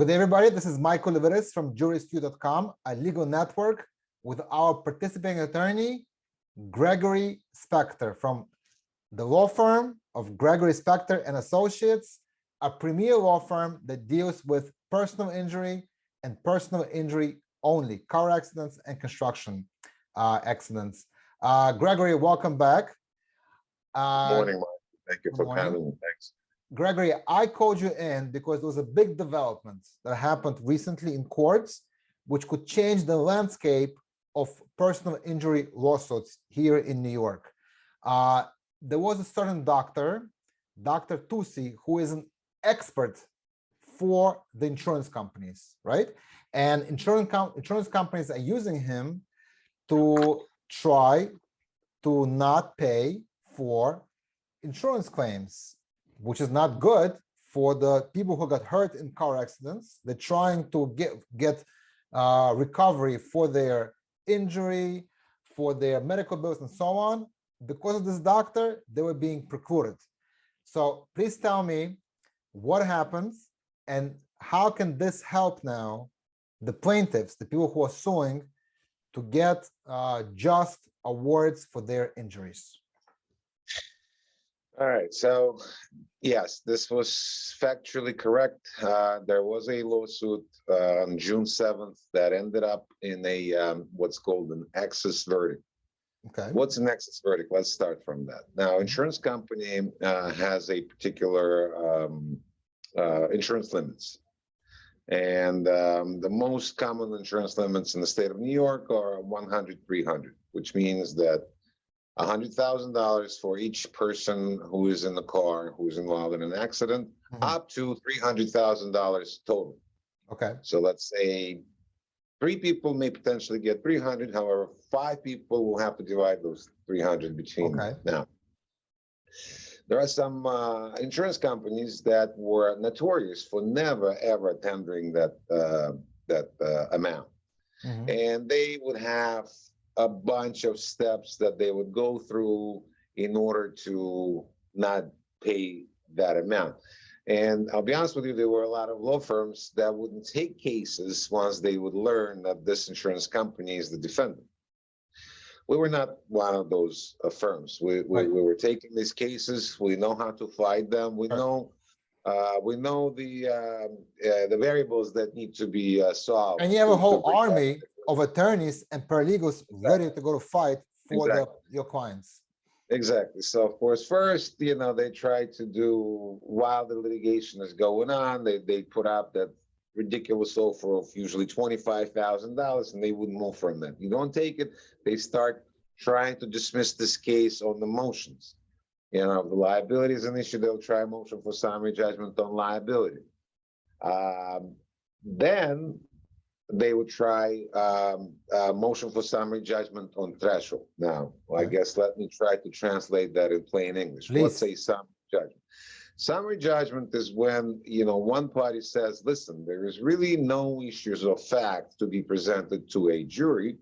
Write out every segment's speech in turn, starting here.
Good day, everybody. This is Michael Leveris from JurisQ.com, a legal network with our participating attorney, Gregory Spektor from the law firm of Gregory Spektor and Associates, a premier law firm that deals with personal injury and personal injury only, car accidents and construction accidents. Gregory, welcome back. Good morning, Mike. Thank you for morning. coming. Thanks. Gregory, I called you in because there was a big development that happened recently in courts, which could change the landscape of personal injury lawsuits here in New York. There was a certain doctor, Dr. Tusi, who is an expert for the insurance companies, right? And insurance companies are using him to try to not pay for insurance claims, which is not good for the people who got hurt in car accidents. They're trying to get recovery for their injury, for their medical bills and so on. Because of this doctor, they were being precluded. So please tell me what happens and how can this help now the plaintiffs, the people who are suing, to get just awards for their injuries. All right. So, yes, this was factually correct. There was a lawsuit on June 7th that ended up in a what's called an excess verdict. Okay. What's an excess verdict? Let's start from that. Now, insurance company has a particular insurance limits. And the most common insurance limits in the state of New York are 100, 300, which means that $100,000 for each person who is in the car, who is involved in an accident, up to $300,000 total. Okay. So let's say 3 people may potentially get 300. However, 5 people will have to divide those 300 between them. Now, there are some insurance companies that were notorious for never ever tendering that amount, and they would have a bunch of steps that they would go through in order to not pay that amount. And I'll be honest with you, there were a lot of law firms that wouldn't take cases once they would learn that this insurance company is the defendant. We were not one of those firms. We were taking these cases. We know how to fight them. We know the variables that need to be solved. And you have a whole army of attorneys and paralegals ready to go to fight for your clients. Exactly. So, of course, first, they try to do, while the litigation is going on, they put out that ridiculous offer of usually $25,000, and they wouldn't move from that. You don't take it, they start trying to dismiss this case on the motions. If the liability is an issue, they'll try a motion for summary judgment on liability. Then they would try a motion for summary judgment on threshold. Now, I guess let me try to translate that in plain English. Please. Let's say summary judgment. Summary judgment is when, one party says, listen, there is really no issues of fact to be presented to a jury.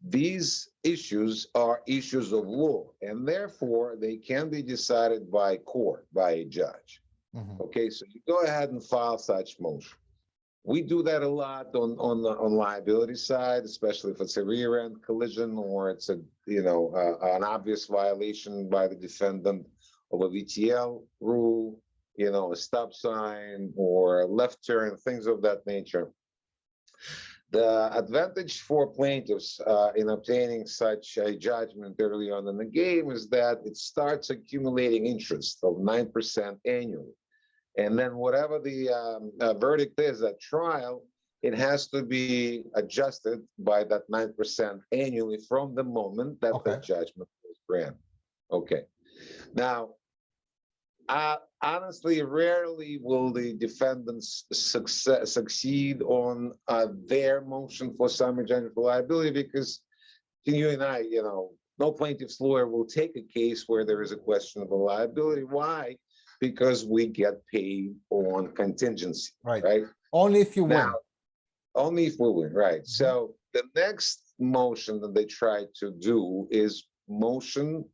These issues are issues of law, and therefore they can be decided by court, by a judge. Okay, so you go ahead and file such motion. We do that a lot on the liability side, especially if it's a rear-end collision or it's an obvious violation by the defendant of a VTL rule, a stop sign or a left turn, things of that nature. The advantage for plaintiffs in obtaining such a judgment early on in the game is that it starts accumulating interest of 9% annually. And then whatever the verdict is at trial, it has to be adjusted by that 9% annually from the moment that the judgment was granted. Okay. Now, honestly, rarely will the defendants succeed on their motion for summary judgment for liability, because you and I, no plaintiff's lawyer will take a case where there is a questionable liability. Why? Because we get paid on contingency, right? Only if you win. Only if we win, right? So the next motion that they try to do is motion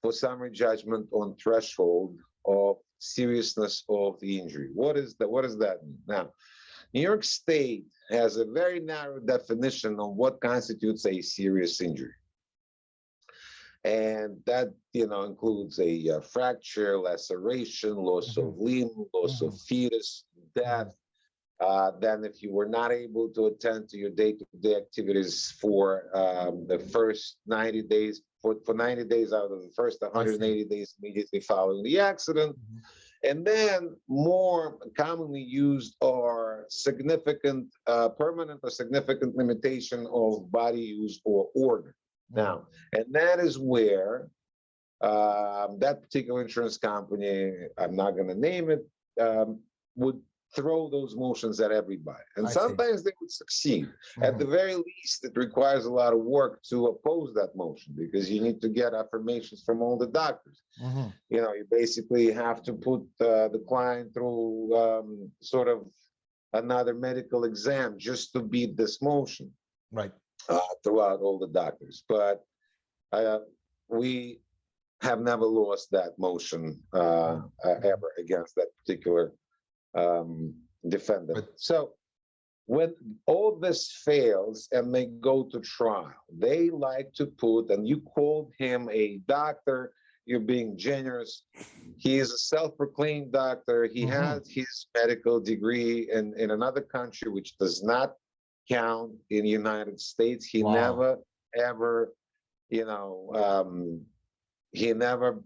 for summary judgment on threshold of seriousness of the injury. What does that mean? Now, New York State has a very narrow definition of what constitutes a serious injury. And that, includes a fracture, laceration, loss of limb, loss of fetus, death. Then if you were not able to attend to your day-to-day activities for the first 90 days, for 90 days out of the first 180 days immediately following the accident. And then more commonly used are significant, permanent or significant limitation of body use or organ. Now, and that is where that particular insurance company, I'm not going to name it, would throw those motions at everybody. And sometimes they would succeed. At the very least, it requires a lot of work to oppose that motion because you need to get affirmations from all the doctors. You basically have to put the client through sort of another medical exam just to beat this motion. Right. Throughout all the doctors. But we have never lost that motion ever against that particular defendant. So when all this fails and they go to trial, they like to put, and you called him a doctor, you're being generous. He is a self-proclaimed doctor. He has his medical degree in another country, which does not count in the United States. He never, ever, he never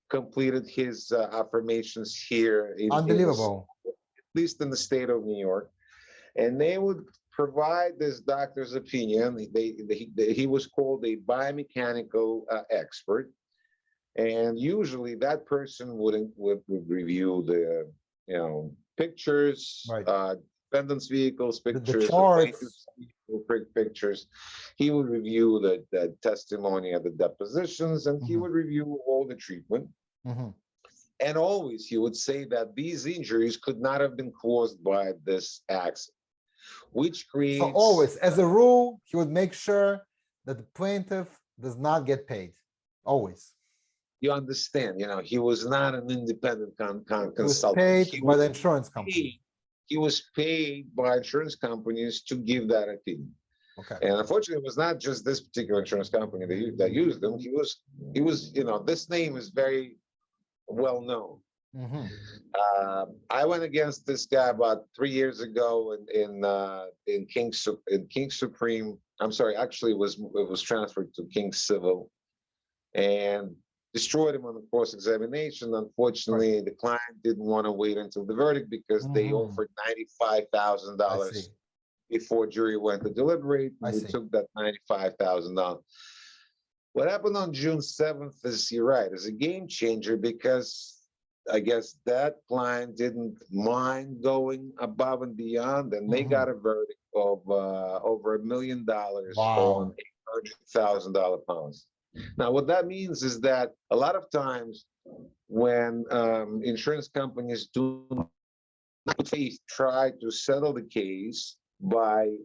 completed his affirmations here. Unbelievable. At least in the state of New York. And they would provide this doctor's opinion. He was called a biomechanical expert. And usually that person would review the, pictures, defendant's vehicles, pictures, pictures. He would review the testimony of the depositions, and he would review all the treatment. And always he would say that these injuries could not have been caused by this accident, which creates... So always, as a rule, he would make sure that the plaintiff does not get paid. Always. You understand, he was not an independent consultant. He was paid by the insurance company. He was paid by insurance companies to give that opinion. Okay. And unfortunately, it was not just this particular insurance company that used them. He was, this name is very well known. I went against this guy about 3 years ago in King Supreme. I'm sorry, actually, it was transferred to King Civil, and destroyed him on the cross-examination. Unfortunately, the client didn't want to wait until the verdict because they offered $95,000 before jury went to deliberate. We took that $95,000. What happened on June 7th is, you're right, is a game changer because I guess that client didn't mind going above and beyond, and they got a verdict of over $1 million on $800,000 policy. Now, what that means is that a lot of times when insurance companies do not try to settle the case by,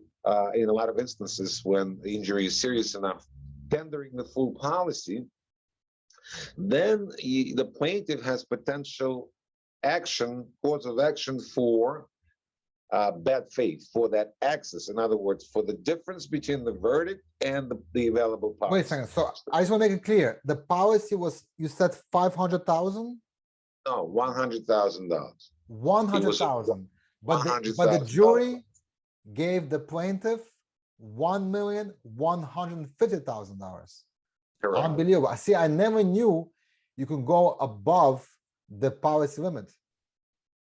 in a lot of instances, when the injury is serious enough, tendering the full policy, then the plaintiff has potential cause of action for bad faith, for that excess. In other words, for the difference between the verdict and the available policy. Wait a second. So I just want to make it clear. The policy was, you said 500,000? No, $100,000. 100,000. But the jury gave the plaintiff $1,150,000. Correct. Unbelievable. See, I never knew you can go above the policy limit.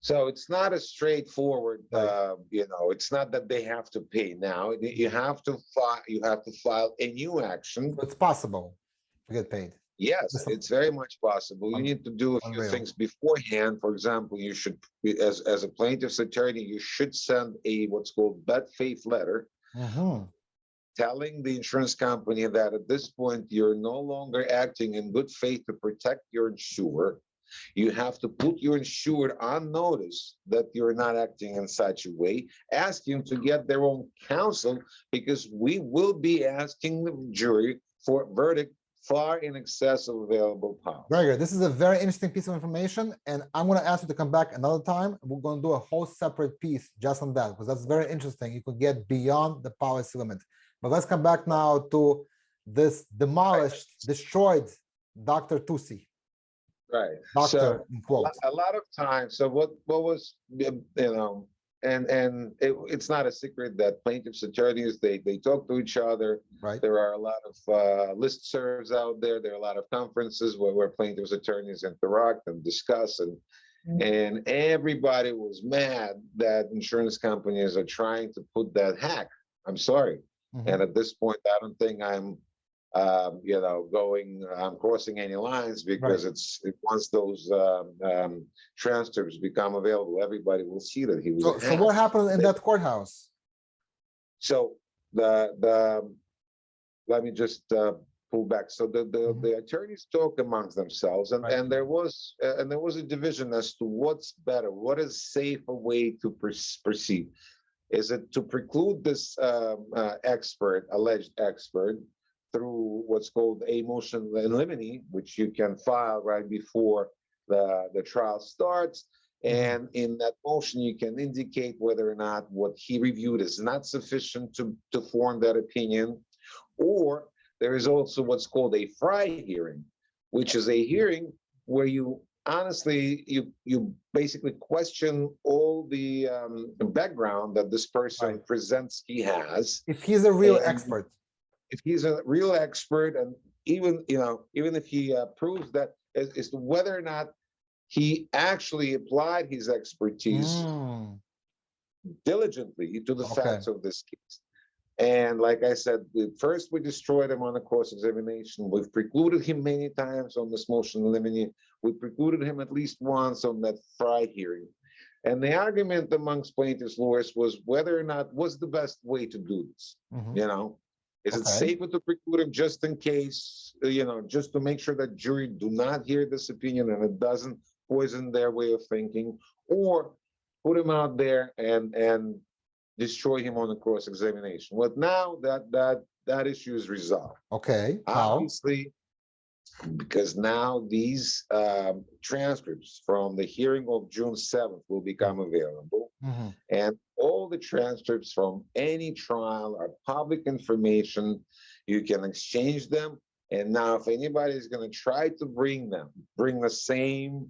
So it's not a straightforward, it's not that they have to pay now. You have to file a new action. So it's possible to get paid. Yes, it's very much possible. You need to do a few things beforehand. For example, you should, as a plaintiff's attorney, you should send what's called bad faith letter, telling the insurance company that at this point you're no longer acting in good faith to protect your insurer. You have to put your insured on notice that you're not acting in such a way. Ask him to get their own counsel, because we will be asking the jury for a verdict far in excess of available policy. Gregory, this is a very interesting piece of information, and I'm going to ask you to come back another time. We're going to do a whole separate piece just on that, because that's very interesting. You could get beyond the policy limit. But let's come back now to this demolished, destroyed Dr. Tusi. Right. Doctor, in So quotes. a lot of times, so what was, and it's not a secret that plaintiffs' attorneys, they talk to each other. Right. There are a lot of listservs out there. There are a lot of conferences where plaintiffs' attorneys interact and discuss, and everybody was mad that insurance companies are trying to put that hack. I'm sorry. And at this point, I don't think I'm I'm crossing any lines, because once those transcripts become available, everybody will see that he was. So what happened in that courthouse? So let me just pull back. So the attorneys talk amongst themselves, and there was a division as to what's better, what is a safer way to proceed. Is it to preclude this alleged expert, through what's called a motion in limine, which you can file right before the trial starts. And in that motion, you can indicate whether or not what he reviewed is not sufficient to form that opinion. Or there is also what's called a Fry hearing, which is a hearing where you honestly, you basically question all the background that this person presents he has. If he's a real expert. If he's a real expert, and even if he proves that as to whether or not he actually applied his expertise diligently to the facts of this case. And like I said, first we destroyed him on the cross-examination. We've precluded him many times on this motion in limine. We precluded him at least once on that Fry hearing. And the argument amongst plaintiffs' lawyers was whether or not was the best way to do this. Is it safer to preclude him just in case, just to make sure that jury do not hear this opinion and it doesn't poison their way of thinking, or put him out there and destroy him on the cross-examination? Well, now that issue is resolved. Okay. How? Obviously, because now these transcripts from the hearing of June 7th will become available. And all the transcripts from any trial are public information. You can exchange them. And now if anybody is going to try to bring the same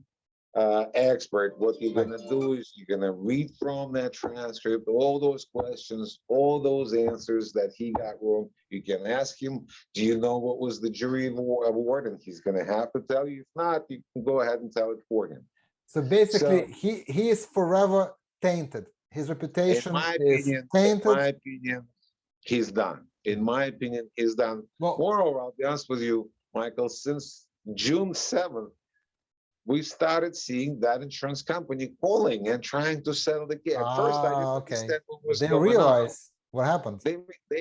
expert, what you're going to do is you're going to read from that transcript all those questions, all those answers that he got wrong. You can ask him, do you know what was the jury award? And he's going to have to tell you. If not, you can go ahead and tell it for him. So basically, he is forever tainted. His reputation is tainted. In my opinion, he's done. In my opinion, he's done. Well, moreover, I'll be honest with you, Michael, since June 7th, we started seeing that insurance company calling and trying to settle the case. At first, I didn't understand what was going on. They realized what happened. They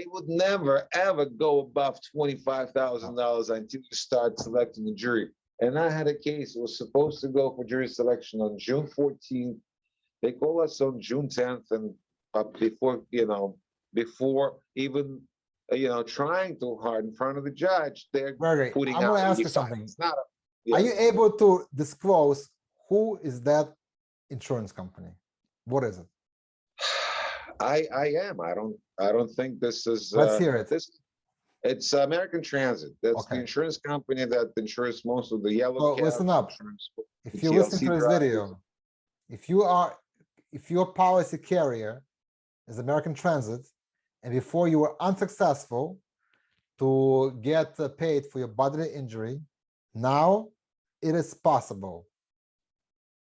would never, ever go above $25,000 until you start selecting the jury. And I had a case, it was supposed to go for jury selection on June 14th. They call us on June 10th, and before even trying too hard in front of the judge, they're putting out. I'm going to ask you something. Are you able to disclose who is that insurance company? What is it? I am. I don't think this is. Let's hear it. It's American Transit. That's the insurance company that insures most of the yellow cab. Listen up. If you listen to this video, if your policy carrier is American Transit, and before you were unsuccessful to get paid for your bodily injury, now it is possible.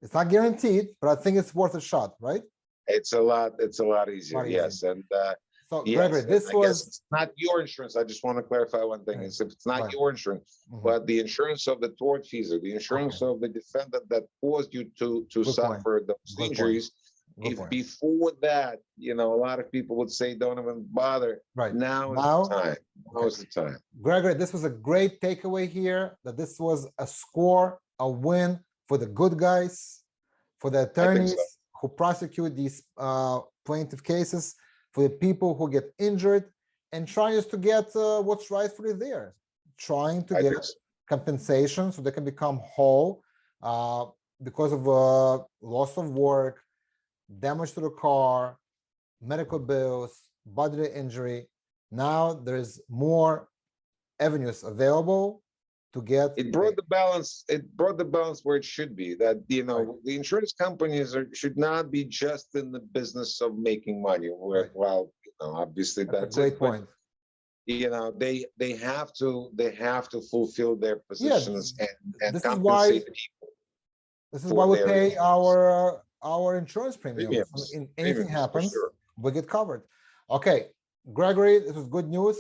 It's not guaranteed, but I think it's worth a shot, right? It's a lot easier, yes. And so, Gregory, this was it's not your insurance. I just want to clarify one thing. Is if it's not your insurance, but the insurance of the tortfeasor, the insurance of the defendant that caused you to suffer those injuries. If before that, a lot of people would say, don't even bother. Right. Now is the time. Now is the time. Gregory, this was a great takeaway here, that this was a score, a win for the good guys, for the attorneys who prosecute these plaintiff cases, for the people who get injured and trying to get what's rightfully theirs, trying to I get think so. compensation so they can become whole because of loss of work, damage to the car, medical bills, bodily injury. Now there's more avenues available to get. It brought the balance. It brought the balance where it should be. That Right. the insurance companies should not be just in the business of making money. Where, Right. well, obviously That's a that's great it. But point. they have to fulfill their Yeah, positions and this is why compensate people we for their pay insurance. our insurance premiums. Premiums, In anything premiums, for happens, sure. we get covered. Okay, Gregory, this was good news.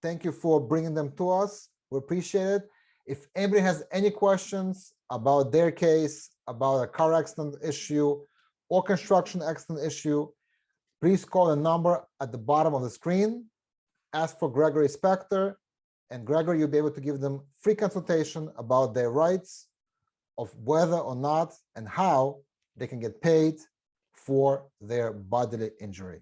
Thank you for bringing them to us. We appreciate it. If anybody has any questions about their case, about a car accident issue or construction accident issue, please call the number at the bottom of the screen. Ask for Gregory Spektor, and Gregory, you'll be able to give them free consultation about their rights, of whether or not and how they can get paid for their bodily injury.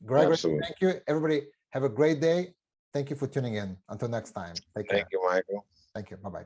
Gregory, Absolutely. thank you. Everybody, have a great day. Thank you for tuning in. Until next time, take care. Thank you, Michael. Thank you. Bye-bye.